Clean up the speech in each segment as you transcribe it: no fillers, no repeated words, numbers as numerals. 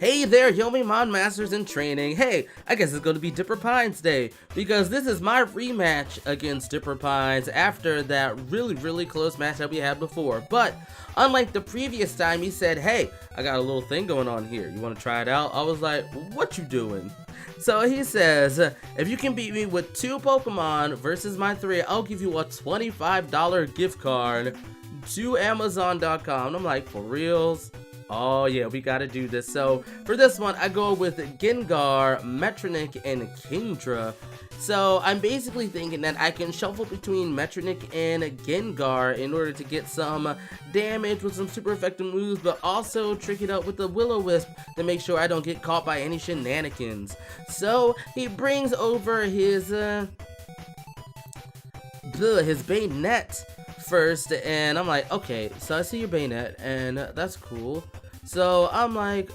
Hey there, Yomimon Masters in training. Hey, I guess it's going to be Dipper Pines Day, because this is my rematch against Dipper Pines after that really close match that we had before. But unlike the previous time, he said, hey, I got a little thing going on here. You want to try it out? I was like, what you doing? So he says, if you can beat me with 2 Pokemon versus my 3, I'll give you a $25 gift card to Amazon.com. And I'm like, for reals? Oh yeah, we gotta do this. So for this one, I go with Gengar, Metronic, and Kingdra. So I'm basically thinking that I can shuffle between Metronic and Gengar in order to get some damage with some super effective moves, but also trick it up with the Will-O-Wisp to make sure I don't get caught by any shenanigans. So he brings over his Bayonet first, and I'm like, okay, so I see your Bayonet, and that's cool. So I'm like,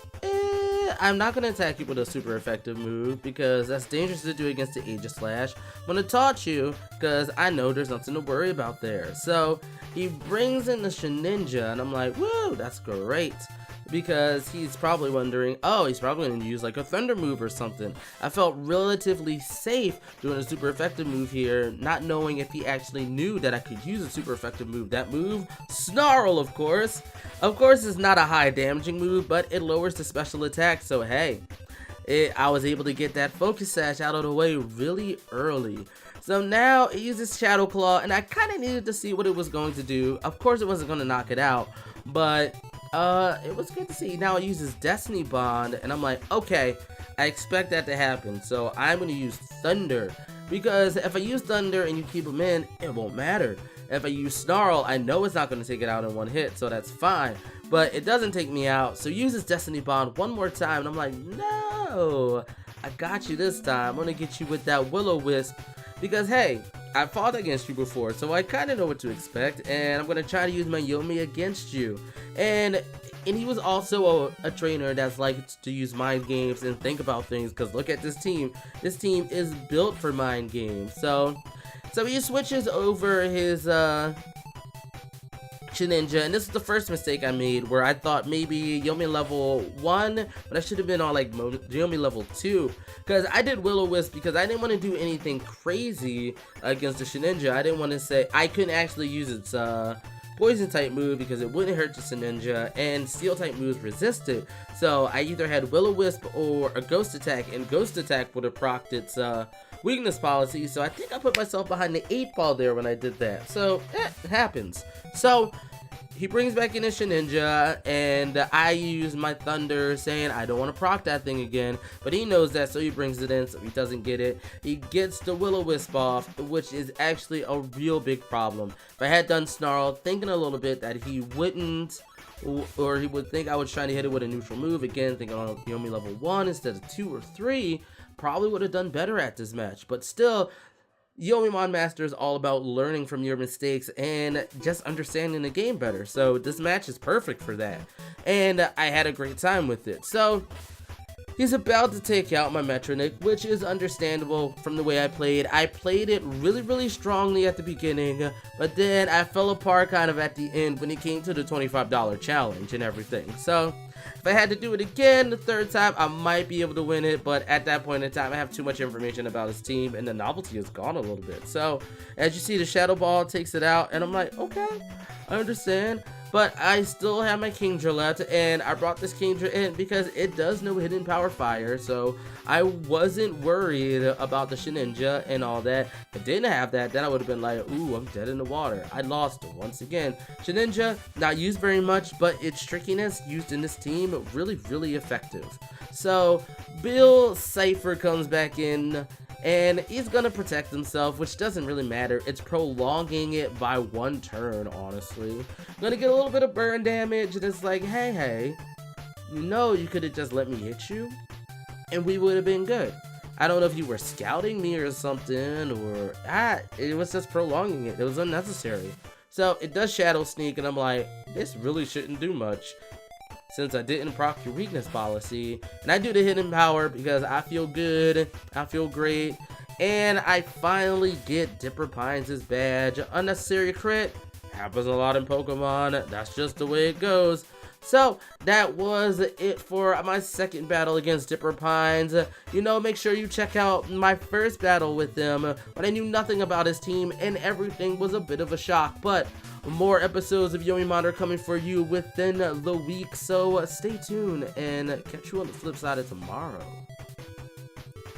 I'm not gonna attack you with a super effective move because that's dangerous to do against the Aegis Slash. I'm gonna taunt you because I know there's nothing to worry about there. So he brings in the Shedinja, and I'm like, woo, that's great. Because he's probably wondering, oh, he's probably going to use like a thunder move or something. I felt relatively safe doing a super effective move here, not knowing if he actually knew that I could use a super effective move. That move, Snarl, of course. Of course, it's not a high damaging move, but it lowers the special attack, so hey. I was able to get that Focus Sash out of the way really early. So now it uses Shadow Claw, and I kind of needed to see what it was going to do. Of course, it wasn't going to knock it out, but it was good to see. Now it uses Destiny Bond, and I'm like, okay, I expect that to happen. So I'm going to use Thunder, because if I use Thunder and you keep him in, it won't matter. If I use Snarl, I know it's not going to take it out in one hit, so that's fine. But it doesn't take me out, so uses Destiny Bond one more time, and I'm like, no, I got you this time. I'm going to get you with that Will-O-Wisp, because hey, I fought against you before, so I kind of know what to expect, and I'm going to try to use my Yomi against you. And he was also a trainer that's like to use mind games and think about things, because look at this team. This team is built for mind games. So he switches over his Shedinja, and this is the first mistake I made where I thought maybe Yomi level 1, but I should have been on like Yomi level 2, because I did Will-O-Wisp because I didn't want to do anything crazy against the Shedinja. I didn't want to say I couldn't actually use its poison type move because it wouldn't hurt the Shedinja, and steel type moves resist it. So I either had Will-O-Wisp or a Ghost Attack, and Ghost Attack would have procced its weakness policy. So I think I put myself behind the 8 ball there when I did that. So it happens. So he brings back in his Shedinja, and I use my Thunder, saying I don't want to proc that thing again, but he knows that, so he brings it in, so he doesn't get it. He gets the Will-O-Wisp off, which is actually a real big problem. If I had done Snarl, thinking a little bit that he wouldn't, or he would think I was trying to hit it with a neutral move, again, thinking on Yomi level 1 instead of 2 or 3, probably would have done better at this match. But still, Yomimon Masters is all about learning from your mistakes and just understanding the game better. So this match is perfect for that. And I had a great time with it. So he's about to take out my Metronic, which is understandable from the way I played. I played it really strongly at the beginning, but then I fell apart kind of at the end when it came to the $25 challenge and everything. So if I had to do it again the 3rd time, I might be able to win it, but at that point in time, I have too much information about his team, and the novelty is gone a little bit. So as you see, the Shadow Ball takes it out, and I'm like, okay, I understand. But I still have my Kingdra left, and I brought this Kingdra in because it does know Hidden Power Fire, so I wasn't worried about the Shedinja and all that. If I didn't have that, then I would have been like, ooh, I'm dead in the water. I lost it once again. Shedinja, not used very much, but its trickiness used in this team, really effective. So Bill Cipher comes back in, and he's gonna protect himself, which doesn't really matter. It's prolonging it by 1 turn, honestly. Gonna get a little bit of burn damage, and it's like, hey, you know you could have just let me hit you, and we would have been good. I don't know if you were scouting me or something, or it was just prolonging it. It was unnecessary. So it does Shadow Sneak, and I'm like, this really shouldn't do much, since I didn't proc your weakness policy. And I do the Hidden Power because I feel good, I feel great, and I finally get Dipper Pines' badge. Unnecessary crit, happens a lot in Pokemon, that's just the way it goes. So that was it for my second battle against Dipper Pines. You know, make sure you check out my first battle with them when I knew nothing about his team and everything was a bit of a shock. But more episodes of Yomimon are coming for you within the week, so stay tuned and catch you on the flip side of tomorrow.